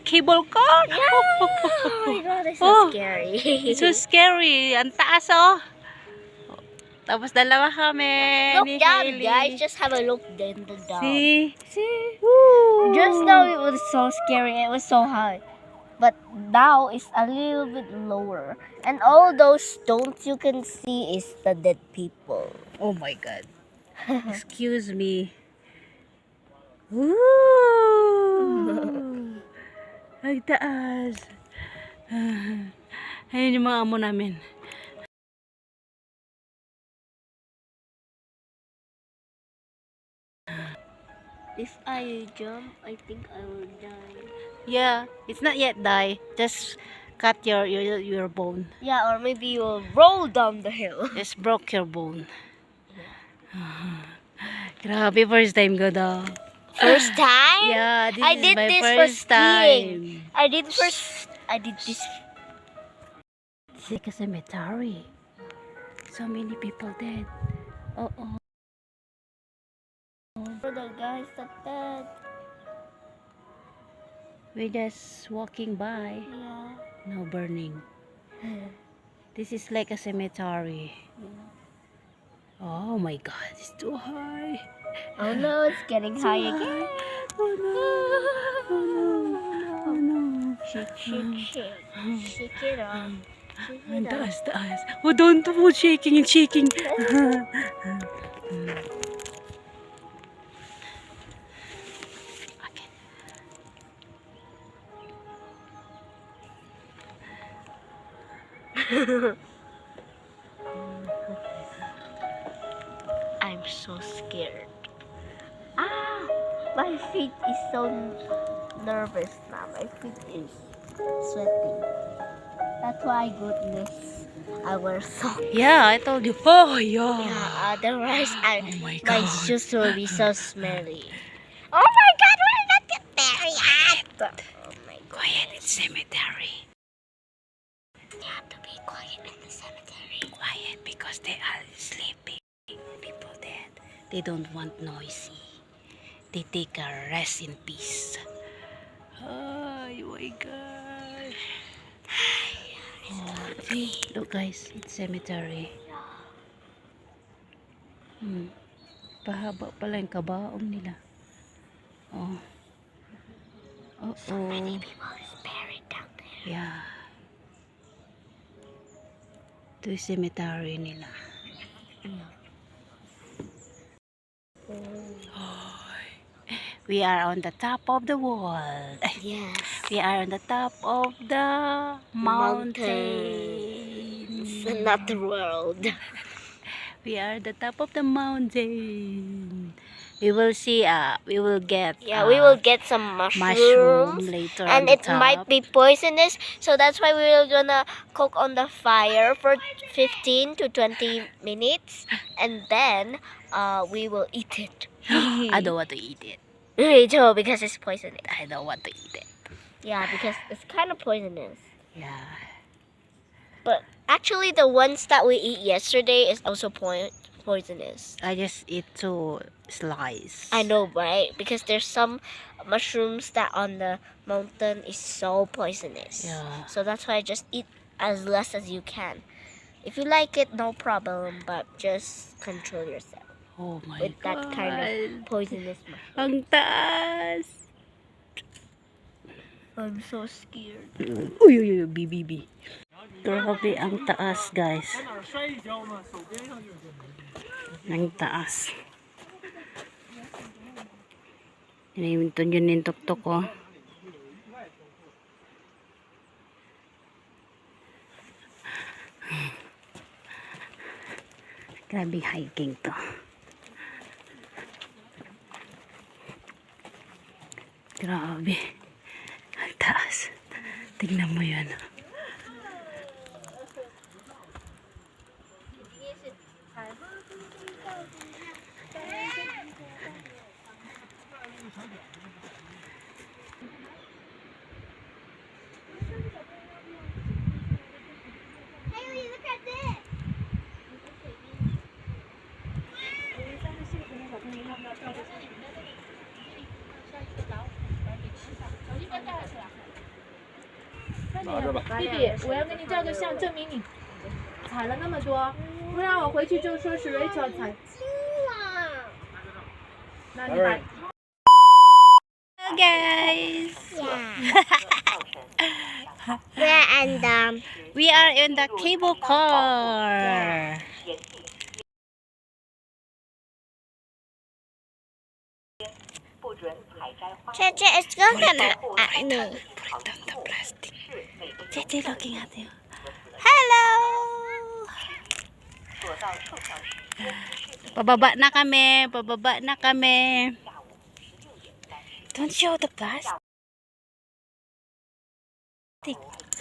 cable car. Yeah. Oh my god, it's so scary. It's so scary. Ang taas, oh. Tapos dalawa kami. Look down, guys. Just have a look down. See? Woo. Just now it was so scary. It was so high. But now it's a little bit lower. And all those stones you can see is the dead people. Oh my God. Excuse me. Woo! Ay, taas. Ayun yung mga amo namin. If I jump, I think I will die. Yeah, it's not yet die. Just cut your bone. Yeah, or maybe you will roll down the hill. Just broke your bone. Grabe, first time ko daw. First time? Yeah, this I is did my this for first skiing. time. I did this. It's like a cemetery. So many people dead. Oh. For the guys that dead. We're just walking by. Yeah. No burning. This is like a cemetery. Oh my God, it's too high. Oh no, it's getting high again. Oh no. Shake it up. Ang taas. Oh, don't put shaking and shaking. Okay. I'm so scared. My feet is so nervous now. My feet is sweating. That's why, goodness, I wear socks. Yeah, I told you. Oh, yeah. Yeah, otherwise my my God. shoes will be so smelly. Oh my God, we're not the very at. Oh my God. Quiet, it's cemetery. You have to be quiet in the cemetery. Quiet because they are sleeping. People dead. They don't want noisy. They take a rest in peace. Oh my God. Oh, see, look guys, it's cemetery. Pahaba pala yung kabaong nila. Oh. So many people is buried down there. Yeah. Ito yung cemetery nila. We are on the top of the world. Yes. We are on the top of the mountain. Not the world. We are at the top of the mountain. We will see. We will get. Yeah, we will get some mushroom mushrooms. later. And on the it top. might be poisonous, so that's why we're gonna cook on the fire for 15 to 20 minutes, and then we will eat it. I don't want to eat it. Me too, because it's poisonous. I don't want to eat it. Yeah, because it's kind of poisonous. Yeah. But actually, the ones that we eat yesterday is also poisonous. I just eat 2 slices. I know, right? Because there's some mushrooms that on the mountain is so poisonous. Yeah. So that's why I just eat as less as you can. If you like it, no problem, but just control yourself Oh my with God. that kind of poisonous mushroom. Ang taas. I'm so scared. Uy, BBB. Grabe ang taas, guys. Ang taas. Hiniminton yun yung tuktok ko. Grabe hiking to. Grabe. Ang taas. Tignan mo yun. 弟弟，我要跟你照个相，证明你踩了那么多，不然我回去就说是 Rachel 踩。那你把。 Hello guys. Yeah. We are in the cable car. Cheche is looking at me. Put down the plastic. Cheche looking at you. Hello. Pababa na kami. Pababa na kami. Don't show the plastic.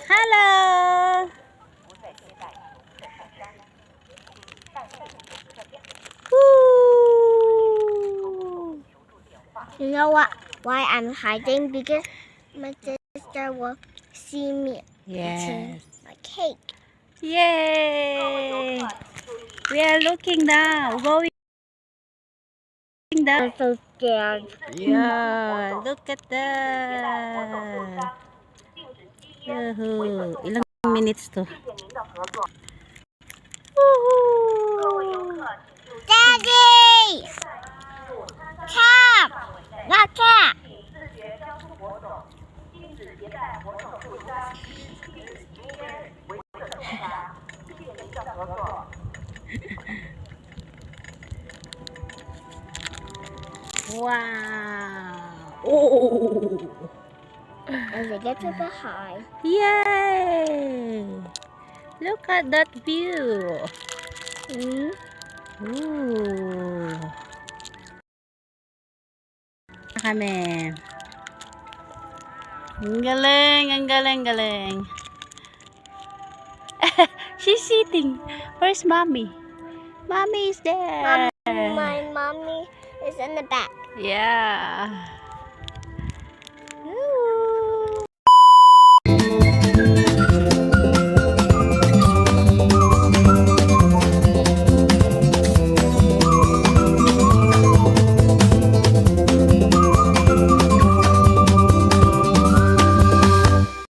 Hello. Woo. You know what? Why I'm hiding? Because my sister will see me eating Yes. my cake. Yay. We are looking now. Going down. I'm so scared. Yeah. Look at that. Yahoo. Ilang minutes to? Woohoo. Daddy! Cat! Not cat! Wow. Oh. As I get to the high. Yay. Look at that view. Hmm? Ooh. Kami. Ang galing, ang galing, galing. She's sitting. Where's mommy? Mommy is there. My mommy is in the back. Yeah. Ooh.